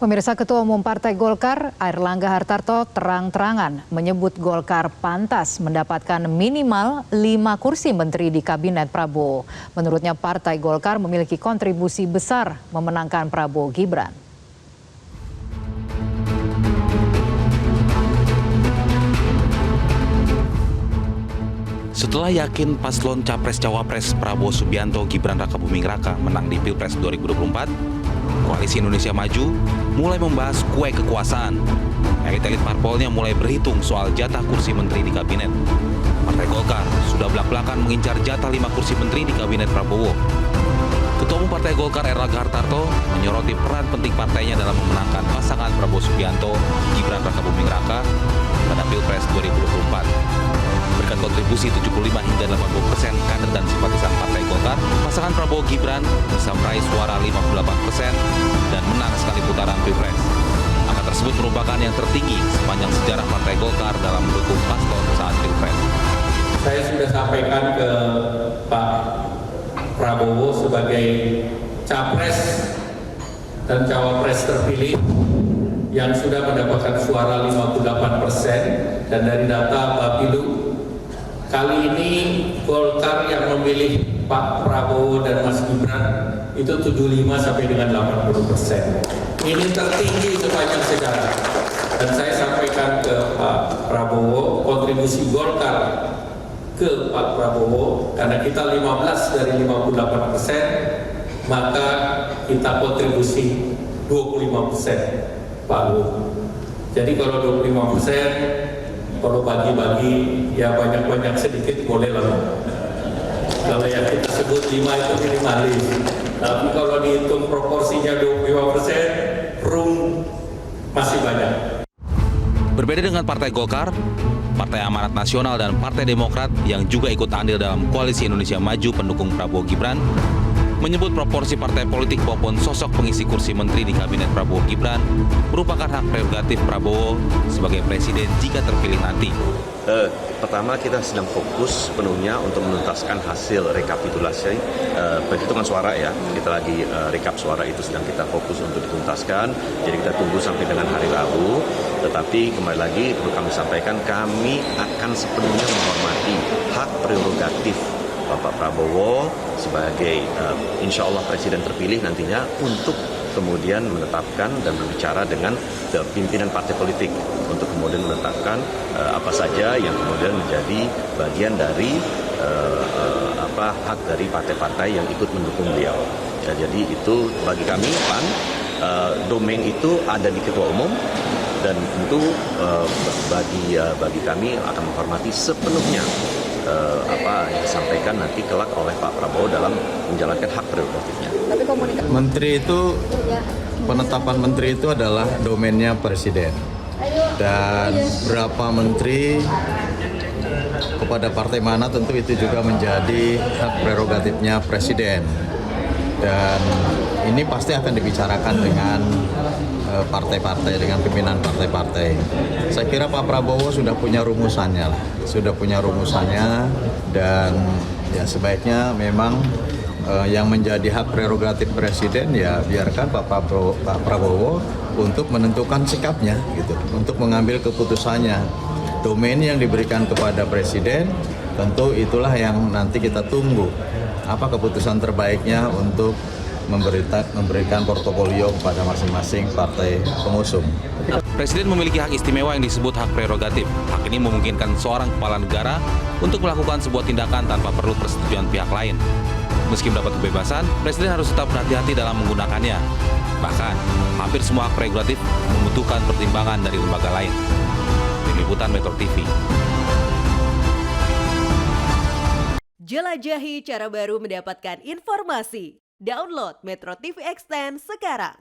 Pemirsa, Ketua Umum Partai Golkar, Airlangga Hartarto terang-terangan menyebut Golkar pantas mendapatkan minimal 5 kursi menteri di Kabinet Prabowo. Menurutnya Partai Golkar memiliki kontribusi besar memenangkan Prabowo Gibran. Setelah yakin paslon Capres-Cawapres Prabowo Subianto Gibran Rakabuming Raka menang di Pilpres 2024, Koalisi Indonesia Maju mulai membahas kue kekuasaan. Elit-elit parpolnya mulai berhitung soal jatah kursi menteri di kabinet. Partai Golkar sudah belak-belakan mengincar jatah 5 kursi menteri di kabinet Prabowo. Ketua Umum Partai Golkar Airlangga Hartarto menyoroti peran penting partainya dalam memenangkan pasangan Prabowo Subianto Gibran Rakabuming Raka pada Pilpres 2024. Berkat kontribusi 75 hingga 80% kader dan simpatisan Partai Golkar, pasangan Prabowo Gibran bisa meraih suara 58% dan menang sekali putaran Pilpres. Angka tersebut merupakan yang tertinggi sepanjang sejarah Partai Golkar dalam mendukung paslon saat Pilpres. Saya sudah sampaikan ke Pak Prabowo sebagai Capres dan Cawapres terpilih yang sudah mendapatkan suara 58%, dan dari data Bapilu kali ini Golkar yang memilih Pak Prabowo dan Mas Gibran itu 75 sampai dengan 80%. Ini tertinggi sepanjang sejarah. Dan saya sampaikan ke Pak Prabowo, kontribusi Golkar ke Pak Prabowo, karena kita 15 dari 58%, maka kita kontribusi 25%, Pak Luhut. Jadi kalau 25%, kalau bagi-bagi ya banyak-banyak sedikit boleh lah. Kalau yang kita sebut 5 itu minimalis. Tapi kalau dihitung proporsinya 25%, room masih banyak. Berbeda dengan Partai Golkar, Partai Amanat Nasional dan Partai Demokrat yang juga ikut andil dalam Koalisi Indonesia Maju pendukung Prabowo Gibran menyebut proporsi partai politik maupun sosok pengisi kursi menteri di Kabinet Prabowo Gibran merupakan hak prerogatif Prabowo sebagai presiden jika terpilih nanti. Pertama, kita sedang fokus penuhnya untuk menuntaskan hasil rekapitulasi penghitungan suara ya. Kita lagi rekap suara itu sedang kita fokus untuk dituntaskan. Jadi kita tunggu sampai dengan hari Rabu. Tetapi kembali lagi perlu kami sampaikan, kami akan sepenuhnya menghormati hak prerogatif Bapak Prabowo sebagai insya Allah presiden terpilih nantinya untuk kemudian menetapkan dan berbicara dengan pimpinan partai politik untuk kemudian menetapkan apa saja yang kemudian menjadi bagian dari hak dari partai-partai yang ikut mendukung beliau. Ya, jadi itu bagi kami PAN, domain itu ada di Ketua Umum, dan tentu bagi kami akan menghormati sepenuhnya apa yang disampaikan nanti kelak oleh Pak Prabowo dalam menjalankan hak prerogatifnya. Menteri itu, penetapan menteri itu adalah domainnya presiden, dan berapa menteri kepada partai mana tentu itu juga menjadi hak prerogatifnya presiden, dan ini pasti akan dibicarakan dengan partai-partai, dengan pimpinan partai-partai. Saya kira Pak Prabowo sudah punya rumusannya dan ya sebaiknya memang yang menjadi hak prerogatif presiden ya biarkan Pak Prabowo untuk menentukan sikapnya gitu, untuk mengambil keputusannya. Domain yang diberikan kepada presiden tentu itulah yang nanti kita tunggu apa keputusan terbaiknya untuk memberikan portofolio kepada masing-masing partai pengusung. Presiden memiliki hak istimewa yang disebut hak prerogatif. Hak ini memungkinkan seorang kepala negara untuk melakukan sebuah tindakan tanpa perlu persetujuan pihak lain. Meski mendapat kebebasan, Presiden harus tetap berhati-hati dalam menggunakannya. Bahkan, hampir semua hak prerogatif membutuhkan pertimbangan dari lembaga lain. Tim Liputan Metro TV. Jelajahi cara baru mendapatkan informasi. Download Metro TV Extend sekarang.